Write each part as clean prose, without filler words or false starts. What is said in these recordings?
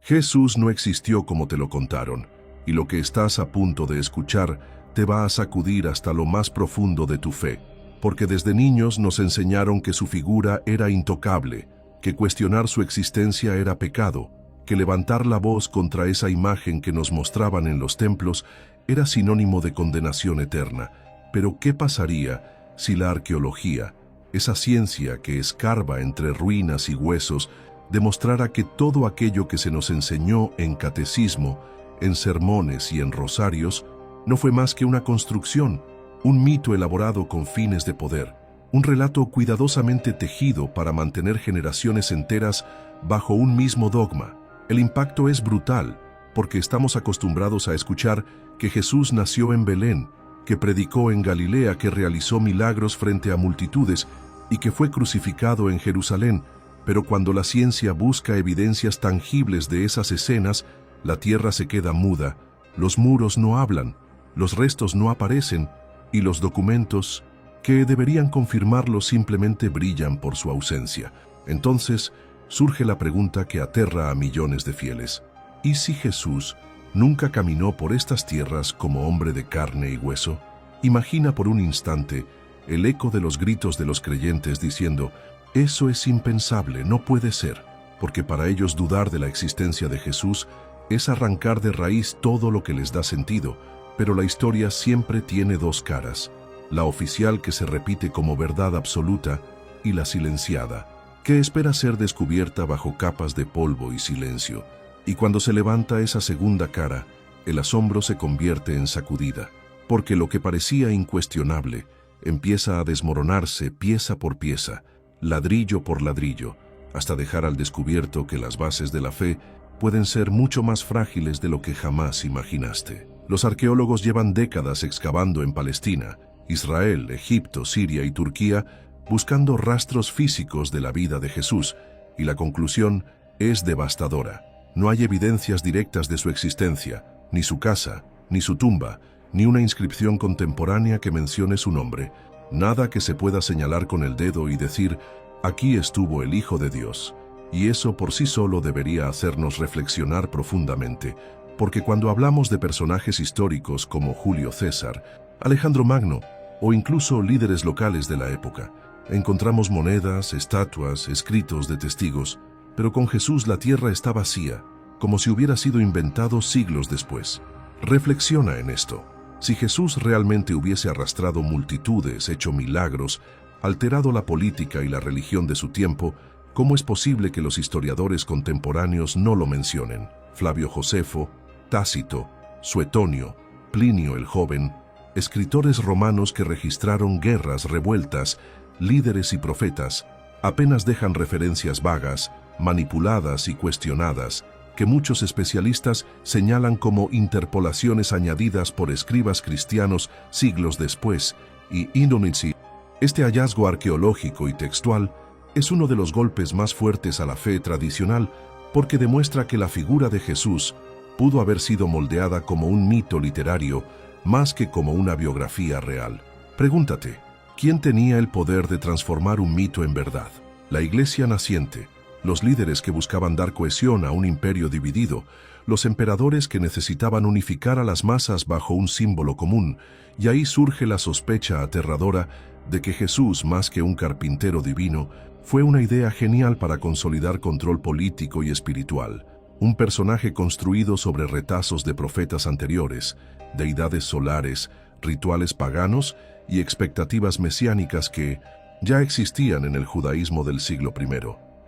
Jesús no existió como te lo contaron, y lo que estás a punto de escuchar te va a sacudir hasta lo más profundo de tu fe, porque desde niños nos enseñaron que su figura era intocable, que cuestionar su existencia era pecado, que levantar la voz contra esa imagen que nos mostraban en los templos era sinónimo de condenación eterna. Pero ¿qué pasaría si la arqueología, esa ciencia que escarba entre ruinas y huesos, demostrara que todo aquello que se nos enseñó en catecismo, en sermones y en rosarios, no fue más que una construcción, un mito elaborado con fines de poder, un relato cuidadosamente tejido para mantener generaciones enteras bajo un mismo dogma? El impacto es brutal, porque estamos acostumbrados a escuchar que Jesús nació en Belén, que predicó en Galilea, que realizó milagros frente a multitudes y que fue crucificado en Jerusalén. Pero cuando la ciencia busca evidencias tangibles de esas escenas, la tierra se queda muda, los muros no hablan, los restos no aparecen y los documentos, que deberían confirmarlo, simplemente brillan por su ausencia. Entonces, surge la pregunta que aterra a millones de fieles. ¿Y si Jesús nunca caminó por estas tierras como hombre de carne y hueso? Imagina por un instante el eco de los gritos de los creyentes diciendo: eso es impensable, no puede ser, porque para ellos dudar de la existencia de Jesús es arrancar de raíz todo lo que les da sentido. Pero la historia siempre tiene dos caras, la oficial, que se repite como verdad absoluta, y la silenciada, que espera ser descubierta bajo capas de polvo y silencio. Y cuando se levanta esa segunda cara, el asombro se convierte en sacudida, porque lo que parecía incuestionable empieza a desmoronarse pieza por pieza, ladrillo por ladrillo, hasta dejar al descubierto que las bases de la fe pueden ser mucho más frágiles de lo que jamás imaginaste. Los arqueólogos llevan décadas excavando en Palestina, Israel, Egipto, Siria y Turquía, buscando rastros físicos de la vida de Jesús, y la conclusión es devastadora. No hay evidencias directas de su existencia, ni su casa, ni su tumba, ni una inscripción contemporánea que mencione su nombre. Nada que se pueda señalar con el dedo y decir: aquí estuvo el Hijo de Dios. Y eso por sí solo debería hacernos reflexionar profundamente, porque cuando hablamos de personajes históricos como Julio César, Alejandro Magno o incluso líderes locales de la época, encontramos monedas, estatuas, escritos de testigos, pero con Jesús la tierra está vacía, como si hubiera sido inventado siglos después. Reflexiona en esto. Si Jesús realmente hubiese arrastrado multitudes, hecho milagros, alterado la política y la religión de su tiempo, ¿cómo es posible que los historiadores contemporáneos no lo mencionen? Flavio Josefo, Tácito, Suetonio, Plinio el Joven, escritores romanos que registraron guerras, revueltas, líderes y profetas, apenas dejan referencias vagas, manipuladas y cuestionadas, que muchos especialistas señalan como interpolaciones añadidas por escribas cristianos siglos después, y Indonici. Este hallazgo arqueológico y textual es uno de los golpes más fuertes a la fe tradicional, porque demuestra que la figura de Jesús pudo haber sido moldeada como un mito literario más que como una biografía real. Pregúntate, ¿quién tenía el poder de transformar un mito en verdad? La iglesia naciente, los líderes que buscaban dar cohesión a un imperio dividido, los emperadores que necesitaban unificar a las masas bajo un símbolo común, y ahí surge la sospecha aterradora de que Jesús, más que un carpintero divino, fue una idea genial para consolidar control político y espiritual, un personaje construido sobre retazos de profetas anteriores, deidades solares, rituales paganos y expectativas mesiánicas que ya existían en el judaísmo del siglo I.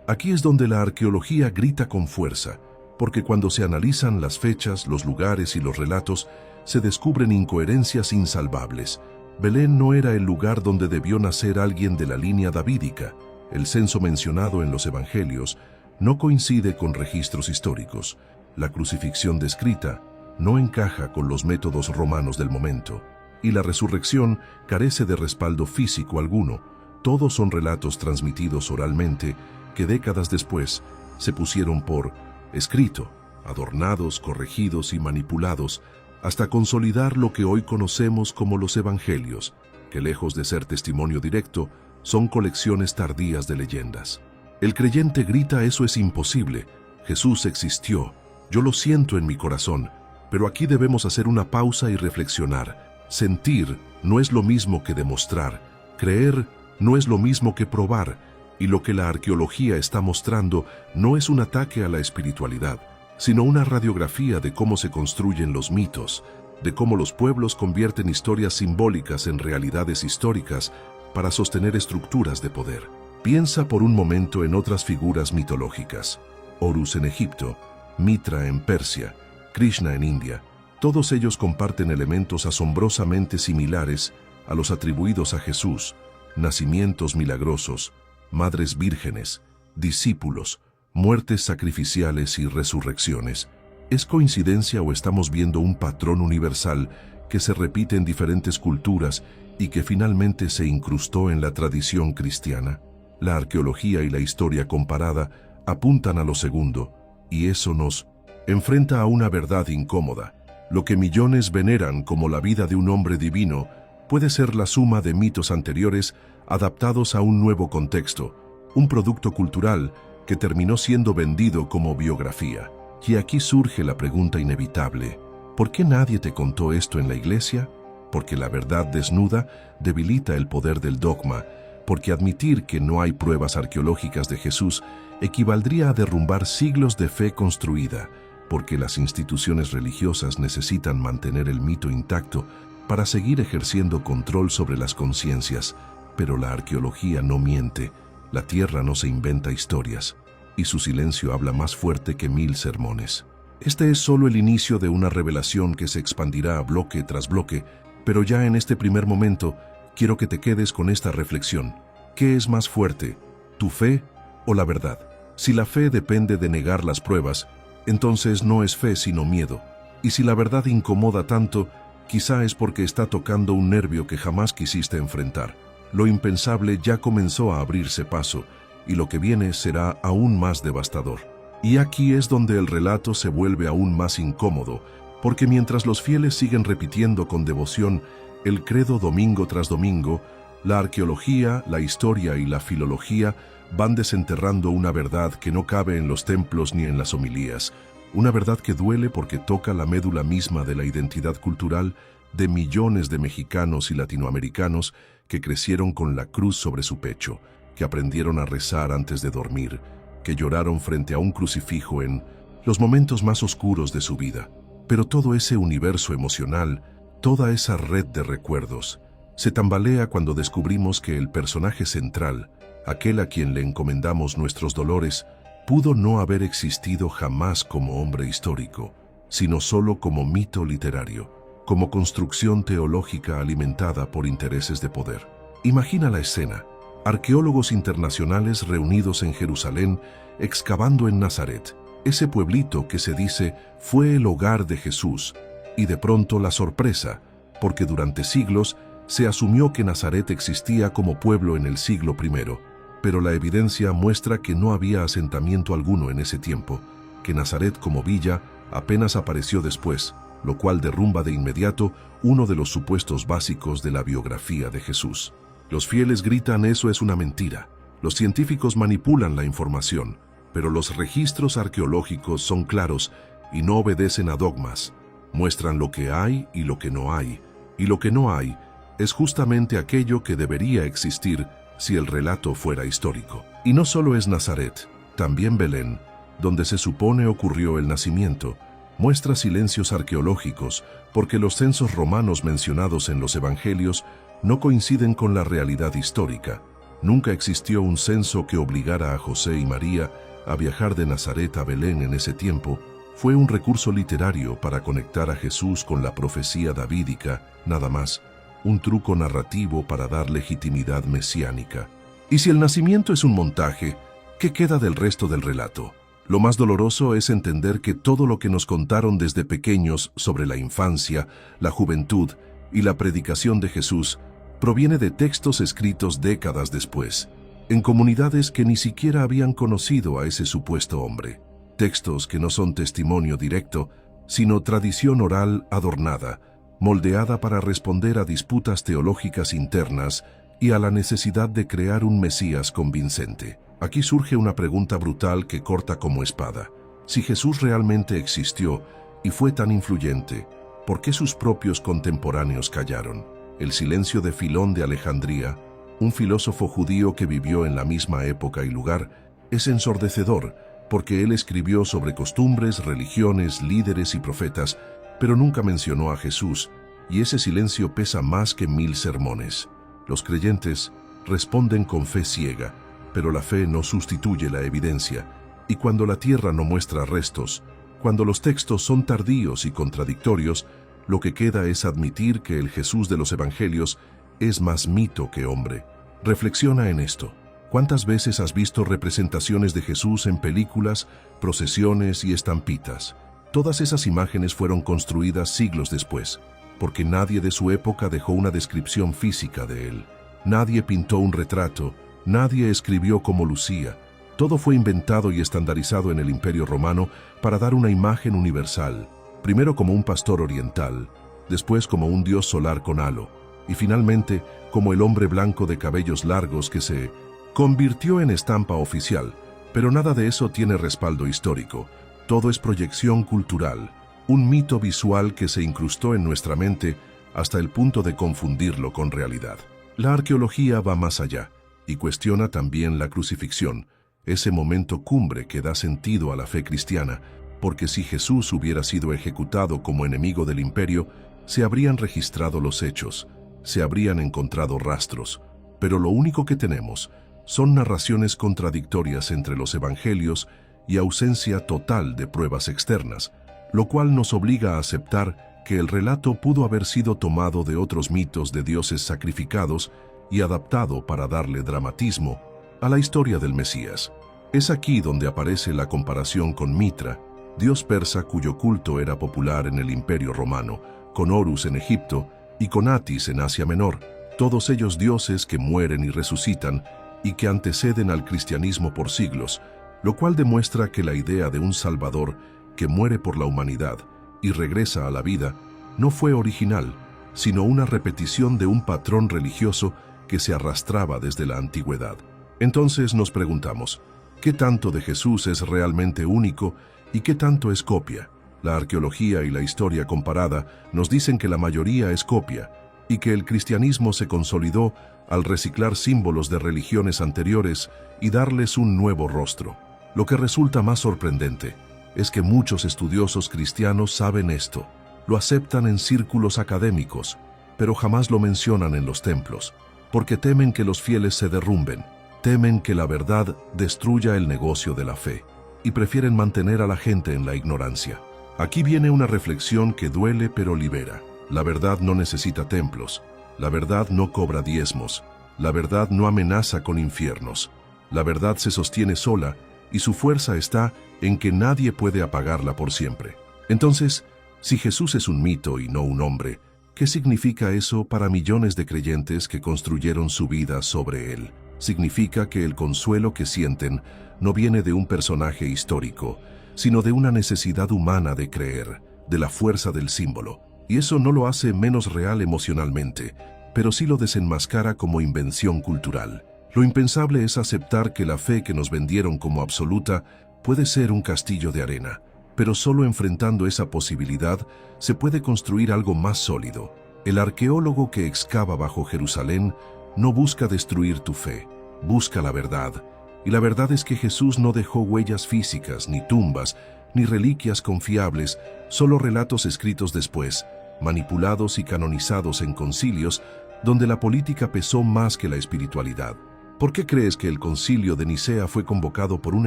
Aquí es donde la arqueología grita con fuerza, porque cuando se analizan las fechas, los lugares y los relatos, se descubren incoherencias insalvables. Belén no era el lugar donde debió nacer alguien de la línea davídica. El censo mencionado en los evangelios no coincide con registros históricos. La crucifixión descrita no encaja con los métodos romanos del momento, y la resurrección carece de respaldo físico alguno. Todos son relatos transmitidos oralmente que décadas después se pusieron por escrito, adornados, corregidos y manipulados hasta consolidar lo que hoy conocemos como los evangelios, que lejos de ser testimonio directo, son colecciones tardías de leyendas. El creyente grita: eso es imposible, Jesús existió, Yo lo siento en mi corazón, pero aquí debemos hacer una pausa y reflexionar. Sentir no es lo mismo que demostrar. Creer no es lo mismo que probar. Y lo que la arqueología está mostrando no es un ataque a la espiritualidad, sino una radiografía de cómo se construyen los mitos, de cómo los pueblos convierten historias simbólicas en realidades históricas para sostener estructuras de poder. Piensa por un momento en otras figuras mitológicas. Horus en Egipto, Mitra en Persia, Krishna en India. Todos ellos comparten elementos asombrosamente similares a los atribuidos a Jesús: nacimientos milagrosos, madres vírgenes, discípulos, muertes sacrificiales y resurrecciones. ¿Es coincidencia o estamos viendo un patrón universal que se repite en diferentes culturas y que finalmente se incrustó en la tradición cristiana? La arqueología y la historia comparada apuntan a lo segundo, y eso nos enfrenta a una verdad incómoda. Lo que millones veneran como la vida de un hombre divino puede ser la suma de mitos anteriores adaptados a un nuevo contexto, un producto cultural que terminó siendo vendido como biografía. Y aquí surge la pregunta inevitable: ¿por qué nadie te contó esto en la iglesia? Porque la verdad desnuda debilita el poder del dogma, porque admitir que no hay pruebas arqueológicas de Jesús equivaldría a derrumbar siglos de fe construida, porque las instituciones religiosas necesitan mantener el mito intacto para seguir ejerciendo control sobre las conciencias. Pero la arqueología no miente, la tierra no se inventa historias, y su silencio habla más fuerte que 1000 sermones. Este es solo el inicio de una revelación que se expandirá bloque tras bloque, pero ya en este primer momento quiero que te quedes con esta reflexión. ¿Qué es más fuerte, tu fe o la verdad? Si la fe depende de negar las pruebas, entonces no es fe sino miedo. Y si la verdad incomoda tanto, quizá es porque está tocando un nervio que jamás quisiste enfrentar. Lo impensable ya comenzó a abrirse paso, y lo que viene será aún más devastador. Y aquí es donde el relato se vuelve aún más incómodo, porque mientras los fieles siguen repitiendo con devoción el credo domingo tras domingo, la arqueología, la historia y la filología van desenterrando una verdad que no cabe en los templos ni en las homilías, una verdad que duele porque toca la médula misma de la identidad cultural de millones de mexicanos y latinoamericanos que crecieron con la cruz sobre su pecho, que aprendieron a rezar antes de dormir, que lloraron frente a un crucifijo en los momentos más oscuros de su vida. Pero todo ese universo emocional, toda esa red de recuerdos, se tambalea cuando descubrimos que el personaje central, aquel a quien le encomendamos nuestros dolores, pudo no haber existido jamás como hombre histórico, sino solo como mito literario, como construcción teológica alimentada por intereses de poder. Imagina la escena: arqueólogos internacionales reunidos en Jerusalén, excavando en Nazaret, ese pueblito que se dice fue el hogar de Jesús, y de pronto la sorpresa, porque durante siglos se asumió que Nazaret existía como pueblo en el siglo I, pero la evidencia muestra que no había asentamiento alguno en ese tiempo, que Nazaret como villa apenas apareció después, lo cual derrumba de inmediato uno de los supuestos básicos de la biografía de Jesús. Los fieles gritan: eso es una mentira. Los científicos manipulan la información, pero los registros arqueológicos son claros y no obedecen a dogmas. Muestran lo que hay y lo que no hay, y lo que no hay es justamente aquello que debería existir si el relato fuera histórico. Y no solo es Nazaret, también Belén, donde se supone ocurrió el nacimiento, muestra silencios arqueológicos porque los censos romanos mencionados en los evangelios no coinciden con la realidad histórica. Nunca existió un censo que obligara a José y María a viajar de Nazaret a Belén en ese tiempo. Fue un recurso literario para conectar a Jesús con la profecía davídica, nada más, un truco narrativo para dar legitimidad mesiánica. Y si el nacimiento es un montaje, ¿qué queda del resto del relato? Lo más doloroso es entender que todo lo que nos contaron desde pequeños sobre la infancia, la juventud y la predicación de Jesús proviene de textos escritos décadas después, en comunidades que ni siquiera habían conocido a ese supuesto hombre. Textos que no son testimonio directo, sino tradición oral adornada, moldeada para responder a disputas teológicas internas y a la necesidad de crear un Mesías convincente. Aquí surge una pregunta brutal que corta como espada. Si Jesús realmente existió y fue tan influyente, ¿por qué sus propios contemporáneos callaron? El silencio de Filón de Alejandría, un filósofo judío que vivió en la misma época y lugar, es ensordecedor, porque él escribió sobre costumbres, religiones, líderes y profetas, pero nunca mencionó a Jesús, y ese silencio pesa más que 1000 sermones. Los creyentes responden con fe ciega, pero la fe no sustituye la evidencia, y cuando la tierra no muestra restos, cuando los textos son tardíos y contradictorios, lo que queda es admitir que el Jesús de los Evangelios es más mito que hombre. Reflexiona en esto. ¿Cuántas veces has visto representaciones de Jesús en películas, procesiones y estampitas? Todas esas imágenes fueron construidas siglos después, porque nadie de su época dejó una descripción física de él. Nadie pintó un retrato, nadie escribió cómo lucía. Todo fue inventado y estandarizado en el Imperio Romano para dar una imagen universal, primero como un pastor oriental, después como un dios solar con halo, y finalmente como el hombre blanco de cabellos largos que se convirtió en estampa oficial. Pero nada de eso tiene respaldo histórico. Todo es proyección cultural, un mito visual que se incrustó en nuestra mente hasta el punto de confundirlo con realidad. La arqueología va más allá y cuestiona también la crucifixión, ese momento cumbre que da sentido a la fe cristiana, porque si Jesús hubiera sido ejecutado como enemigo del imperio, se habrían registrado los hechos, se habrían encontrado rastros, pero lo único que tenemos son narraciones contradictorias entre los evangelios y ausencia total de pruebas externas, lo cual nos obliga a aceptar que el relato pudo haber sido tomado de otros mitos de dioses sacrificados y adaptado para darle dramatismo a la historia del Mesías. Es aquí donde aparece la comparación con Mitra, dios persa cuyo culto era popular en el Imperio Romano, con Horus en Egipto y con Atis en Asia Menor, todos ellos dioses que mueren y resucitan y que anteceden al cristianismo por siglos, lo cual demuestra que la idea de un Salvador que muere por la humanidad y regresa a la vida no fue original, sino una repetición de un patrón religioso que se arrastraba desde la antigüedad. Entonces nos preguntamos, ¿qué tanto de Jesús es realmente único y qué tanto es copia? La arqueología y la historia comparada nos dicen que la mayoría es copia y que el cristianismo se consolidó al reciclar símbolos de religiones anteriores y darles un nuevo rostro. Lo que resulta más sorprendente es que muchos estudiosos cristianos saben esto, lo aceptan en círculos académicos, pero jamás lo mencionan en los templos, porque temen que los fieles se derrumben, temen que la verdad destruya el negocio de la fe, y prefieren mantener a la gente en la ignorancia. Aquí viene una reflexión que duele pero libera. La verdad no necesita templos, la verdad no cobra diezmos, la verdad no amenaza con infiernos, la verdad se sostiene sola y su fuerza está en que nadie puede apagarla por siempre. Entonces, si Jesús es un mito y no un hombre, ¿qué significa eso para millones de creyentes que construyeron su vida sobre él? Significa que el consuelo que sienten no viene de un personaje histórico, sino de una necesidad humana de creer, de la fuerza del símbolo. Y eso no lo hace menos real emocionalmente, pero sí lo desenmascara como invención cultural. Lo impensable es aceptar que la fe que nos vendieron como absoluta puede ser un castillo de arena, pero solo enfrentando esa posibilidad se puede construir algo más sólido. El arqueólogo que excava bajo Jerusalén no busca destruir tu fe, busca la verdad. Y la verdad es que Jesús no dejó huellas físicas, ni tumbas, ni reliquias confiables, solo relatos escritos después, manipulados y canonizados en concilios, donde la política pesó más que la espiritualidad. ¿Por qué crees que el concilio de Nicea fue convocado por un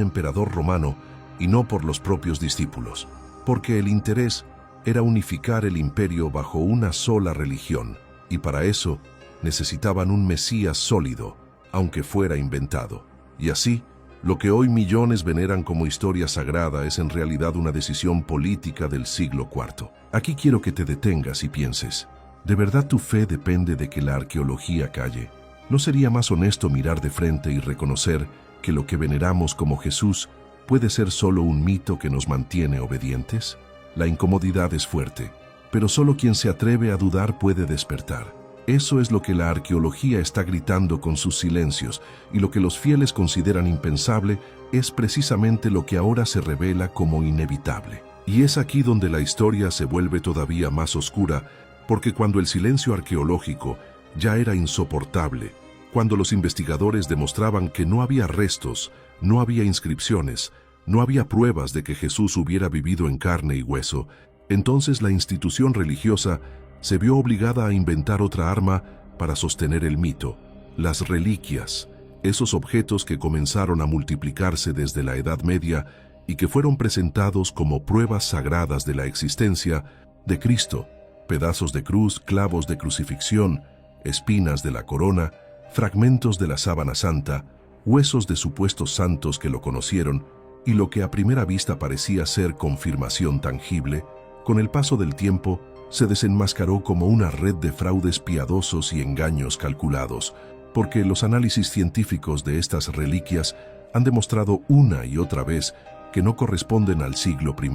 emperador romano y no por los propios discípulos? Porque el interés era unificar el imperio bajo una sola religión, y para eso necesitaban un Mesías sólido, aunque fuera inventado. Y así, lo que hoy millones veneran como historia sagrada es en realidad una decisión política del siglo IV. Aquí quiero que te detengas y pienses, ¿de verdad tu fe depende de que la arqueología calle? ¿No sería más honesto mirar de frente y reconocer que lo que veneramos como Jesús puede ser solo un mito que nos mantiene obedientes? La incomodidad es fuerte, pero solo quien se atreve a dudar puede despertar. Eso es lo que la arqueología está gritando con sus silencios, y lo que los fieles consideran impensable es precisamente lo que ahora se revela como inevitable. Y es aquí donde la historia se vuelve todavía más oscura, porque cuando el silencio arqueológico ya era insoportable, cuando los investigadores demostraban que no había restos, no había inscripciones, no había pruebas de que Jesús hubiera vivido en carne y hueso, entonces la institución religiosa se vio obligada a inventar otra arma para sostener el mito: las reliquias, esos objetos que comenzaron a multiplicarse desde la Edad Media y que fueron presentados como pruebas sagradas de la existencia de Cristo: pedazos de cruz, clavos de crucifixión, espinas de la corona, fragmentos de la sábana santa, huesos de supuestos santos que lo conocieron, y lo que a primera vista parecía ser confirmación tangible, con el paso del tiempo se desenmascaró como una red de fraudes piadosos y engaños calculados, porque los análisis científicos de estas reliquias han demostrado una y otra vez que no corresponden al siglo I,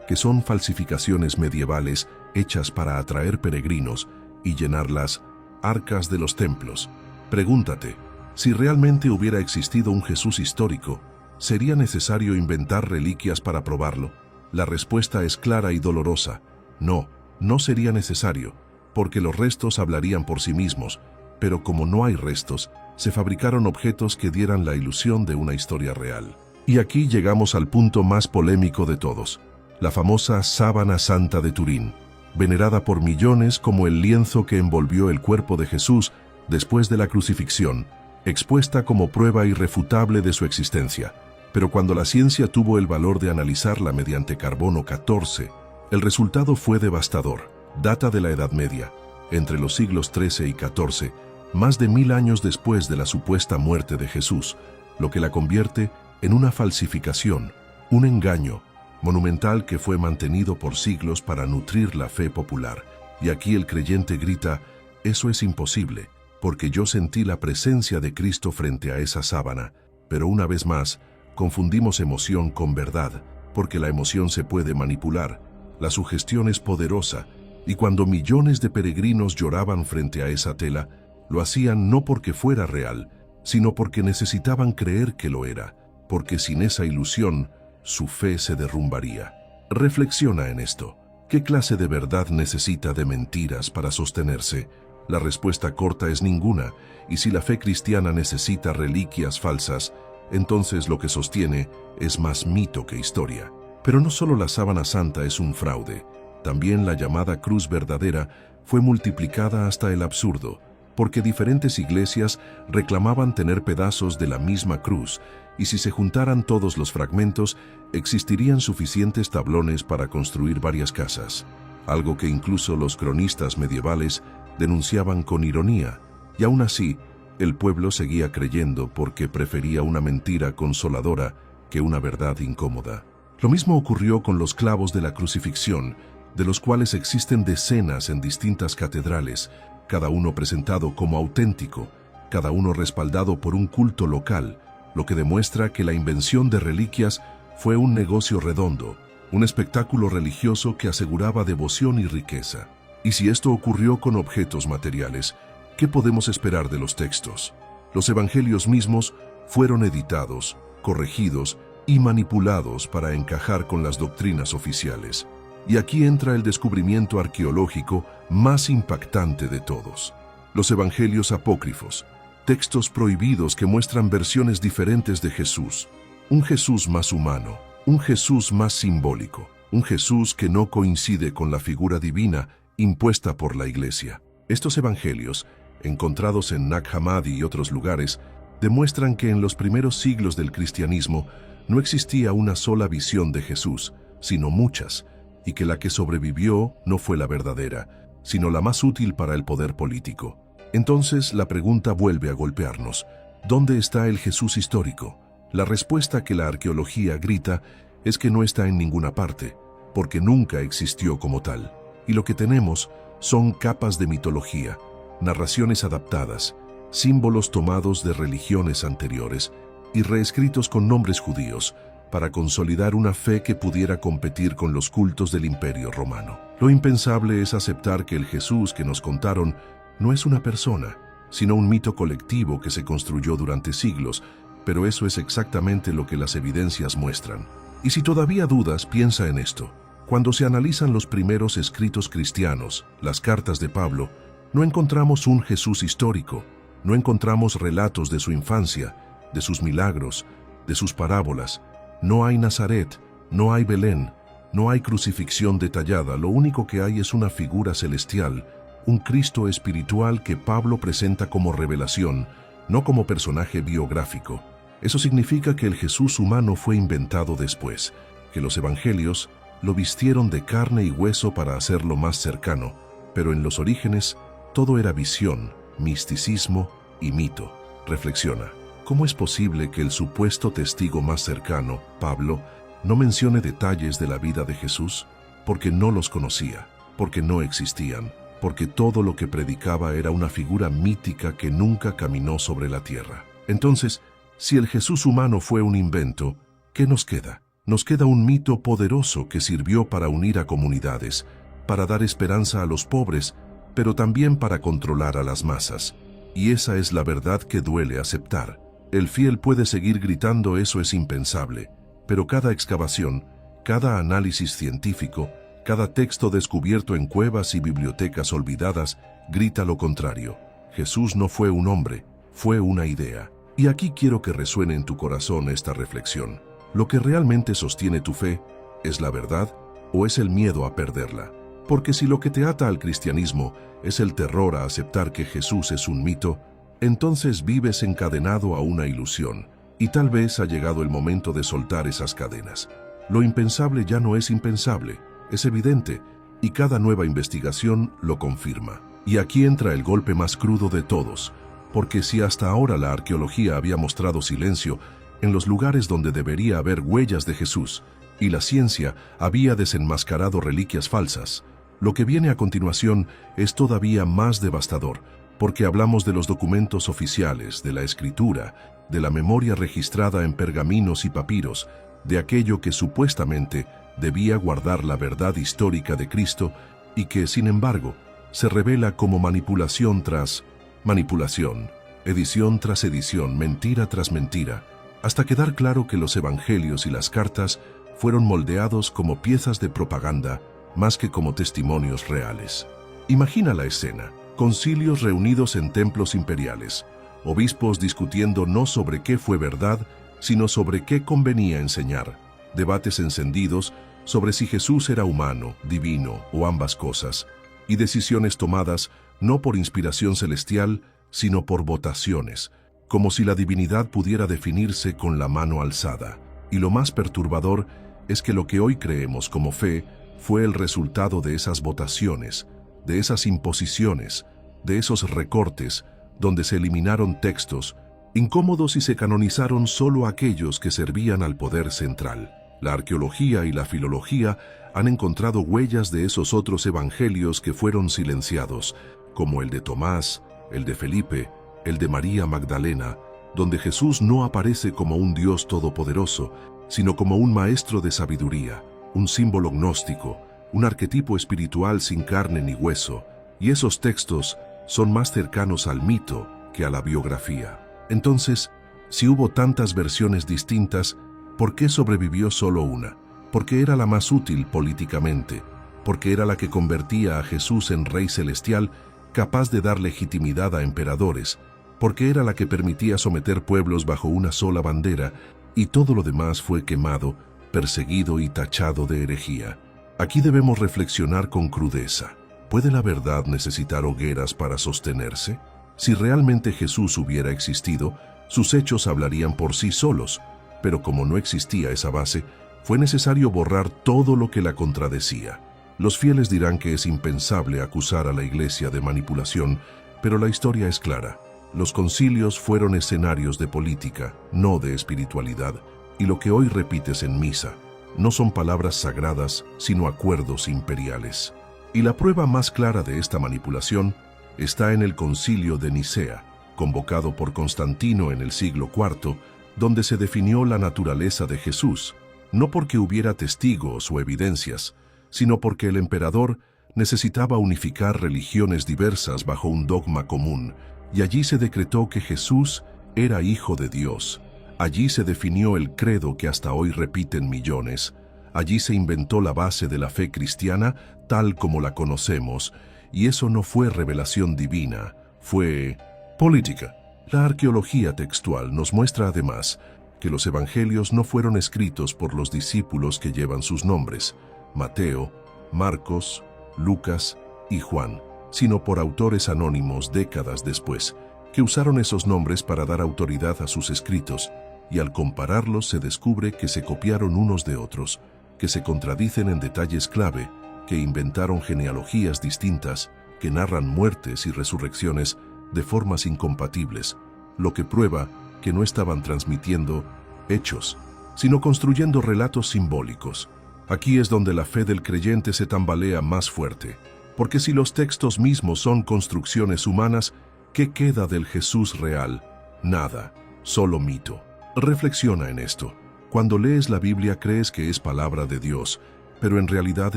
que son falsificaciones medievales hechas para atraer peregrinos y llenar las arcas de los templos. Pregúntate, si realmente hubiera existido un Jesús histórico, ¿sería necesario inventar reliquias para probarlo? La respuesta es clara y dolorosa: no. No sería necesario, porque los restos hablarían por sí mismos, pero como no hay restos, se fabricaron objetos que dieran la ilusión de una historia real. Y aquí llegamos al punto más polémico de todos: la famosa sábana santa de Turín, venerada por millones como el lienzo que envolvió el cuerpo de Jesús después de la crucifixión, expuesta como prueba irrefutable de su existencia. Pero cuando la ciencia tuvo el valor de analizarla mediante carbono 14, el resultado fue devastador. Data de la Edad Media, entre los siglos XIII y XIV, más de 1000 años después de la supuesta muerte de Jesús, lo que la convierte en una falsificación, un engaño monumental que fue mantenido por siglos para nutrir la fe popular. Y aquí el creyente grita: eso es imposible, porque yo sentí la presencia de Cristo frente a esa sábana. Pero una vez más, confundimos emoción con verdad, porque la emoción se puede manipular. La sugestión es poderosa, y cuando millones de peregrinos lloraban frente a esa tela, lo hacían no porque fuera real, sino porque necesitaban creer que lo era, porque sin esa ilusión, su fe se derrumbaría. Reflexiona en esto. ¿Qué clase de verdad necesita de mentiras para sostenerse? La respuesta corta es ninguna, y si la fe cristiana necesita reliquias falsas, entonces lo que sostiene es más mito que historia. Pero no solo la sábana santa es un fraude, también la llamada cruz verdadera fue multiplicada hasta el absurdo, porque diferentes iglesias reclamaban tener pedazos de la misma cruz, y si se juntaran todos los fragmentos, existirían suficientes tablones para construir varias casas, algo que incluso los cronistas medievales denunciaban con ironía, y aún así, el pueblo seguía creyendo porque prefería una mentira consoladora que una verdad incómoda. Lo mismo ocurrió con los clavos de la crucifixión, de los cuales existen decenas en distintas catedrales, cada uno presentado como auténtico, cada uno respaldado por un culto local, lo que demuestra que la invención de reliquias fue un negocio redondo, un espectáculo religioso que aseguraba devoción y riqueza. Y si esto ocurrió con objetos materiales, ¿qué podemos esperar de los textos? Los evangelios mismos fueron editados, corregidos y manipulados para encajar con las doctrinas oficiales. Y aquí entra el descubrimiento arqueológico más impactante de todos: los evangelios apócrifos, textos prohibidos que muestran versiones diferentes de Jesús. Un Jesús más humano, un Jesús más simbólico, un Jesús que no coincide con la figura divina impuesta por la Iglesia. Estos evangelios, encontrados en Nag Hammadi y otros lugares, demuestran que en los primeros siglos del cristianismo no existía una sola visión de Jesús, sino muchas, y que la que sobrevivió no fue la verdadera, sino la más útil para el poder político. Entonces la pregunta vuelve a golpearnos: ¿dónde está el Jesús histórico? La respuesta que la arqueología grita es que no está en ninguna parte, porque nunca existió como tal. Y lo que tenemos son capas de mitología, narraciones adaptadas, símbolos tomados de religiones anteriores y reescritos con nombres judíos para consolidar una fe que pudiera competir con los cultos del Imperio Romano. Lo impensable es aceptar que el Jesús que nos contaron no es una persona, sino un mito colectivo que se construyó durante siglos, pero eso es exactamente lo que las evidencias muestran. Y si todavía dudas, piensa en esto. Cuando se analizan los primeros escritos cristianos, las cartas de Pablo, no encontramos un Jesús histórico, no encontramos relatos de su infancia, de sus milagros, de sus parábolas. No hay Nazaret, no hay Belén, no hay crucifixión detallada, lo único que hay es una figura celestial, un Cristo espiritual que Pablo presenta como revelación, no como personaje biográfico. Eso significa que el Jesús humano fue inventado después, que los evangelios lo vistieron de carne y hueso para hacerlo más cercano, pero en los orígenes todo era visión, misticismo y mito. Reflexiona, ¿cómo es posible que el supuesto testigo más cercano, Pablo, no mencione detalles de la vida de Jesús? Porque no los conocía, porque no existían, porque todo lo que predicaba era una figura mítica que nunca caminó sobre la tierra. Entonces, si el Jesús humano fue un invento, ¿qué nos queda? Nos queda un mito poderoso que sirvió para unir a comunidades, para dar esperanza a los pobres, pero también para controlar a las masas. Y esa es la verdad que duele aceptar. El fiel puede seguir gritando eso es impensable, pero cada excavación, cada análisis científico, cada texto descubierto en cuevas y bibliotecas olvidadas grita lo contrario. Jesús no fue un hombre, fue una idea. Y aquí quiero que resuene en tu corazón esta reflexión. ¿Lo que realmente sostiene tu fe es la verdad o es el miedo a perderla? Porque si lo que te ata al cristianismo es el terror a aceptar que Jesús es un mito, entonces vives encadenado a una ilusión, y tal vez ha llegado el momento de soltar esas cadenas. Lo impensable ya no es impensable, es evidente, y cada nueva investigación lo confirma. Y aquí entra el golpe más crudo de todos, porque si hasta ahora la arqueología había mostrado silencio en los lugares donde debería haber huellas de Jesús, y la ciencia había desenmascarado reliquias falsas, lo que viene a continuación es todavía más devastador, porque hablamos de los documentos oficiales, de la escritura, de la memoria registrada en pergaminos y papiros, de aquello que supuestamente debía guardar la verdad histórica de Cristo y que, sin embargo, se revela como manipulación tras manipulación, edición tras edición, mentira tras mentira, hasta quedar claro que los evangelios y las cartas fueron moldeados como piezas de propaganda más que como testimonios reales. Imagina la escena, concilios reunidos en templos imperiales, obispos discutiendo no sobre qué fue verdad, sino sobre qué convenía enseñar, debates encendidos sobre si Jesús era humano, divino o ambas cosas, y decisiones tomadas no por inspiración celestial, sino por votaciones, como si la divinidad pudiera definirse con la mano alzada. Y lo más perturbador es que lo que hoy creemos como fe fue el resultado de esas votaciones, de esas imposiciones, de esos recortes, donde se eliminaron textos incómodos y se canonizaron solo aquellos que servían al poder central. La arqueología y la filología han encontrado huellas de esos otros evangelios que fueron silenciados, como el de Tomás, el de Felipe, el de María Magdalena, donde Jesús no aparece como un Dios todopoderoso, sino como un maestro de sabiduría, un símbolo gnóstico, un arquetipo espiritual sin carne ni hueso, y esos textos son más cercanos al mito que a la biografía. Entonces, si hubo tantas versiones distintas, ¿por qué sobrevivió solo una? Porque era la más útil políticamente, porque era la que convertía a Jesús en Rey Celestial, capaz de dar legitimidad a emperadores, porque era la que permitía someter pueblos bajo una sola bandera, y todo lo demás fue quemado, perseguido y tachado de herejía. Aquí debemos reflexionar con crudeza. ¿Puede la verdad necesitar hogueras para sostenerse? Si realmente Jesús hubiera existido, sus hechos hablarían por sí solos, pero como no existía esa base, fue necesario borrar todo lo que la contradecía. Los fieles dirán que es impensable acusar a la Iglesia de manipulación, pero la historia es clara. Los concilios fueron escenarios de política, no de espiritualidad, y lo que hoy repites en misa no son palabras sagradas, sino acuerdos imperiales. Y la prueba más clara de esta manipulación está en el Concilio de Nicea, convocado por Constantino en el siglo IV, donde se definió la naturaleza de Jesús, no porque hubiera testigos o evidencias, sino porque el emperador necesitaba unificar religiones diversas bajo un dogma común, y allí se decretó que Jesús era Hijo de Dios. Allí se definió el credo que hasta hoy repiten millones. Allí se inventó la base de la fe cristiana tal como la conocemos, y eso no fue revelación divina, fue política. La arqueología textual nos muestra además que los evangelios no fueron escritos por los discípulos que llevan sus nombres, Mateo, Marcos, Lucas y Juan, sino por autores anónimos décadas después, que usaron esos nombres para dar autoridad a sus escritos, y al compararlos se descubre que se copiaron unos de otros, que se contradicen en detalles clave, que inventaron genealogías distintas, que narran muertes y resurrecciones de formas incompatibles, lo que prueba que no estaban transmitiendo hechos, sino construyendo relatos simbólicos. Aquí es donde la fe del creyente se tambalea más fuerte, porque si los textos mismos son construcciones humanas, ¿qué queda del Jesús real? Nada, solo mito. Reflexiona en esto. Cuando lees la Biblia crees que es palabra de Dios, pero en realidad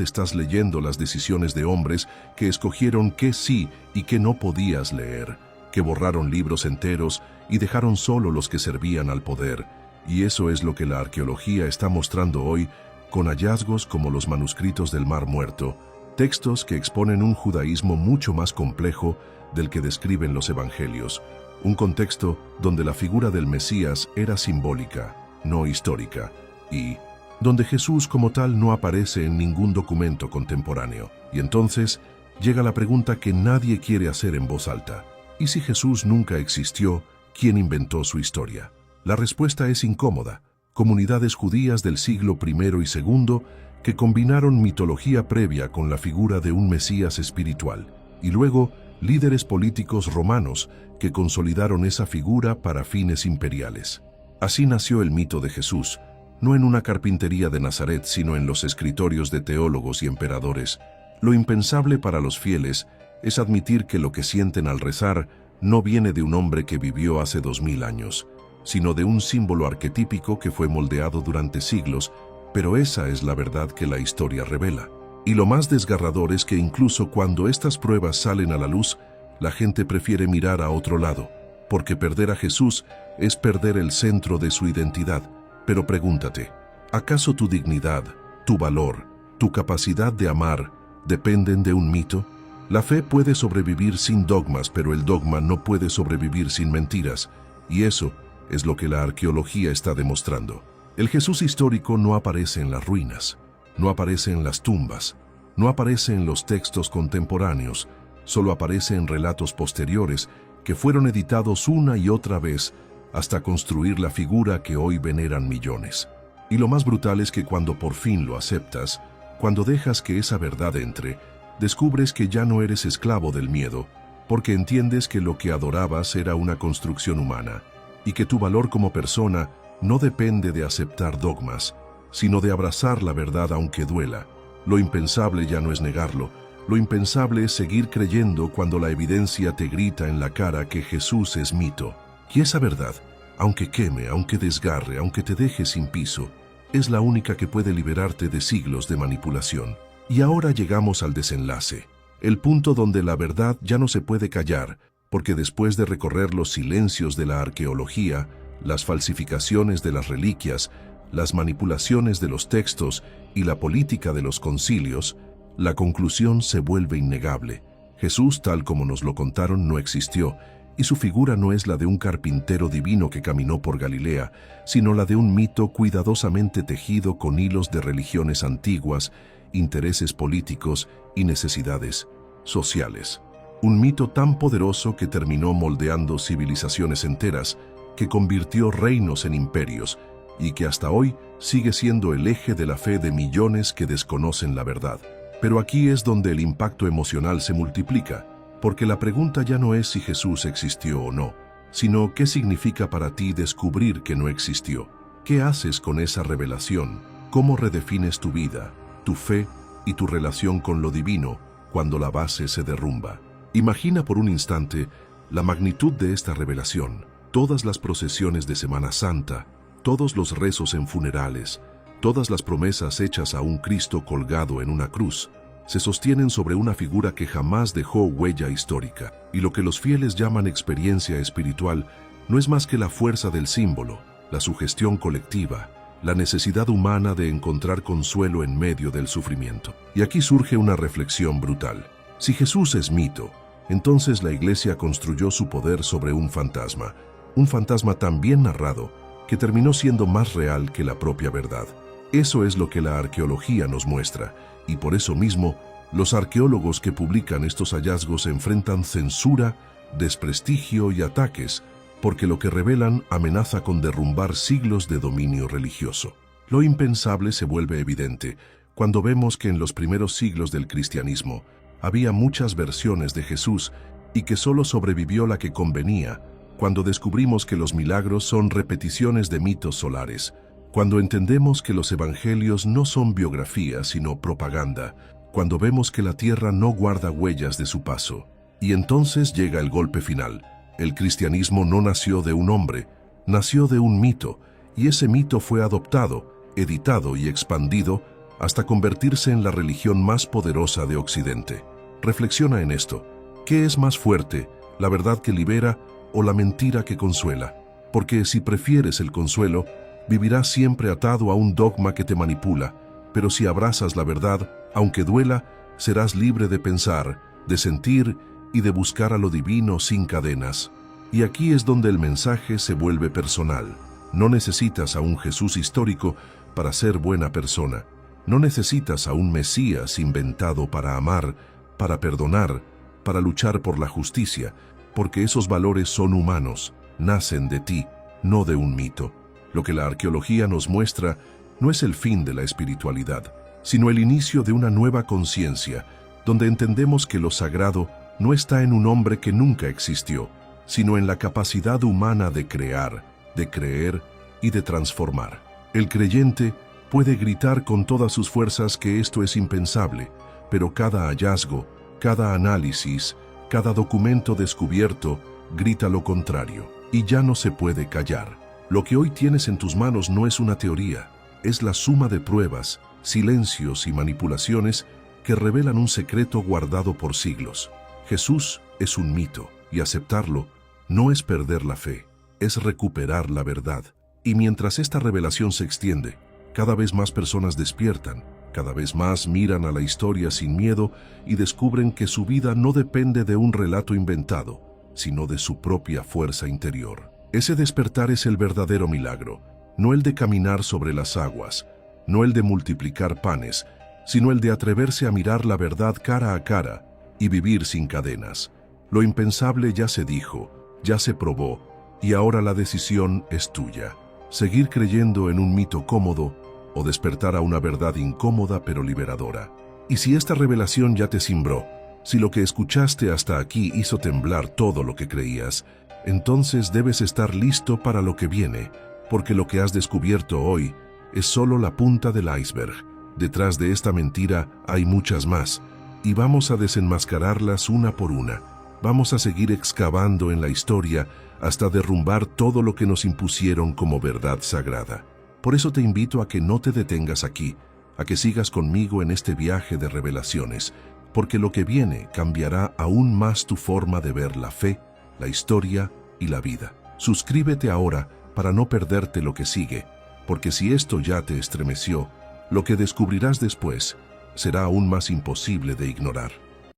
estás leyendo las decisiones de hombres que escogieron qué sí y qué no podías leer, que borraron libros enteros y dejaron solo los que servían al poder. Y eso es lo que la arqueología está mostrando hoy, con hallazgos como los manuscritos del Mar Muerto, textos que exponen un judaísmo mucho más complejo del que describen los evangelios, un contexto donde la figura del Mesías era simbólica, no histórica, y donde Jesús como tal no aparece en ningún documento contemporáneo. Y entonces llega la pregunta que nadie quiere hacer en voz alta: ¿y si Jesús nunca existió, quién inventó su historia? La respuesta es incómoda. Comunidades judías del siglo I y II que combinaron mitología previa con la figura de un Mesías espiritual, y luego líderes políticos romanos que consolidaron esa figura para fines imperiales. Así nació el mito de Jesús, no en una carpintería de Nazaret, sino en los escritorios de teólogos y emperadores. Lo impensable para los fieles es admitir que lo que sienten al rezar no viene de un hombre que vivió hace 2000 años, sino de un símbolo arquetípico que fue moldeado durante siglos, pero esa es la verdad que la historia revela. Y lo más desgarrador es que incluso cuando estas pruebas salen a la luz, la gente prefiere mirar a otro lado, porque perder a Jesús es perder el centro de su identidad. Pero pregúntate, ¿acaso tu dignidad, tu valor, tu capacidad de amar dependen de un mito? La fe puede sobrevivir sin dogmas, pero el dogma no puede sobrevivir sin mentiras, y eso es lo que la arqueología está demostrando. El Jesús histórico no aparece en las ruinas, no aparece en las tumbas, no aparece en los textos contemporáneos, solo aparece en relatos posteriores que fueron editados una y otra vez hasta construir la figura que hoy veneran millones. Y lo más brutal es que cuando por fin lo aceptas, cuando dejas que esa verdad entre, descubres que ya no eres esclavo del miedo, porque entiendes que lo que adorabas era una construcción humana, y que tu valor como persona no depende de aceptar dogmas, sino de abrazar la verdad aunque duela. Lo impensable ya no es negarlo, lo impensable es seguir creyendo cuando la evidencia te grita en la cara que Jesús es mito. Y esa verdad, aunque queme, aunque desgarre, aunque te deje sin piso, es la única que puede liberarte de siglos de manipulación. Y ahora llegamos al desenlace, el punto donde la verdad ya no se puede callar, porque después de recorrer los silencios de la arqueología, las falsificaciones de las reliquias, las manipulaciones de los textos y la política de los concilios, la conclusión se vuelve innegable. Jesús, tal como nos lo contaron, no existió, y su figura no es la de un carpintero divino que caminó por Galilea, sino la de un mito cuidadosamente tejido con hilos de religiones antiguas, intereses políticos y necesidades sociales. Un mito tan poderoso que terminó moldeando civilizaciones enteras, que convirtió reinos en imperios y que hasta hoy sigue siendo el eje de la fe de millones que desconocen la verdad. Pero aquí es donde el impacto emocional se multiplica, porque la pregunta ya no es si Jesús existió o no, sino qué significa para ti descubrir que no existió. ¿Qué haces con esa revelación? ¿Cómo redefines tu vida, tu fe y tu relación con lo divino cuando la base se derrumba? Imagina por un instante la magnitud de esta revelación. Todas las procesiones de Semana Santa, todos los rezos en funerales, todas las promesas hechas a un Cristo colgado en una cruz, se sostienen sobre una figura que jamás dejó huella histórica, y lo que los fieles llaman experiencia espiritual no es más que la fuerza del símbolo, la sugestión colectiva, la necesidad humana de encontrar consuelo en medio del sufrimiento. Y aquí surge una reflexión brutal. Si Jesús es mito, entonces la Iglesia construyó su poder sobre un fantasma tan bien narrado que terminó siendo más real que la propia verdad. Eso es lo que la arqueología nos muestra, y por eso mismo, los arqueólogos que publican estos hallazgos enfrentan censura, desprestigio y ataques, porque lo que revelan amenaza con derrumbar siglos de dominio religioso. Lo impensable se vuelve evidente cuando vemos que en los primeros siglos del cristianismo había muchas versiones de Jesús y que solo sobrevivió la que convenía, cuando descubrimos que los milagros son repeticiones de mitos solares, cuando entendemos que los evangelios no son biografías sino propaganda, cuando vemos que la tierra no guarda huellas de su paso. Y entonces llega el golpe final. El cristianismo no nació de un hombre, nació de un mito, y ese mito fue adoptado, editado y expandido hasta convertirse en la religión más poderosa de Occidente. Reflexiona en esto. ¿Qué es más fuerte, la verdad que libera o la mentira que consuela? Porque si prefieres el consuelo, vivirás siempre atado a un dogma que te manipula, pero si abrazas la verdad, aunque duela, serás libre de pensar, de sentir y de buscar a lo divino sin cadenas. Y aquí es donde el mensaje se vuelve personal. No necesitas a un Jesús histórico para ser buena persona. No necesitas a un Mesías inventado para amar, para perdonar, para luchar por la justicia, porque esos valores son humanos, nacen de ti, no de un mito. Lo que la arqueología nos muestra no es el fin de la espiritualidad, sino el inicio de una nueva conciencia, donde entendemos que lo sagrado no está en un hombre que nunca existió, sino en la capacidad humana de crear, de creer y de transformar. El creyente puede gritar con todas sus fuerzas que esto es impensable, pero cada hallazgo, cada análisis, cada documento descubierto grita lo contrario, y ya no se puede callar. Lo que hoy tienes en tus manos no es una teoría, es la suma de pruebas, silencios y manipulaciones que revelan un secreto guardado por siglos. Jesús es un mito, y aceptarlo no es perder la fe, es recuperar la verdad. Y mientras esta revelación se extiende, cada vez más personas despiertan, cada vez más miran a la historia sin miedo y descubren que su vida no depende de un relato inventado, sino de su propia fuerza interior. Ese despertar es el verdadero milagro, no el de caminar sobre las aguas, no el de multiplicar panes, sino el de atreverse a mirar la verdad cara a cara y vivir sin cadenas. Lo impensable ya se dijo, ya se probó, y ahora la decisión es tuya. Seguir creyendo en un mito cómodo o despertar a una verdad incómoda pero liberadora. Y si esta revelación ya te cimbró, si lo que escuchaste hasta aquí hizo temblar todo lo que creías, entonces debes estar listo para lo que viene, porque lo que has descubierto hoy es solo la punta del iceberg. Detrás de esta mentira hay muchas más, y vamos a desenmascararlas una por una. Vamos a seguir excavando en la historia hasta derrumbar todo lo que nos impusieron como verdad sagrada. Por eso te invito a que no te detengas aquí, a que sigas conmigo en este viaje de revelaciones, porque lo que viene cambiará aún más tu forma de ver la fe, la historia y la vida. Suscríbete ahora para no perderte lo que sigue, porque si esto ya te estremeció, lo que descubrirás después será aún más imposible de ignorar.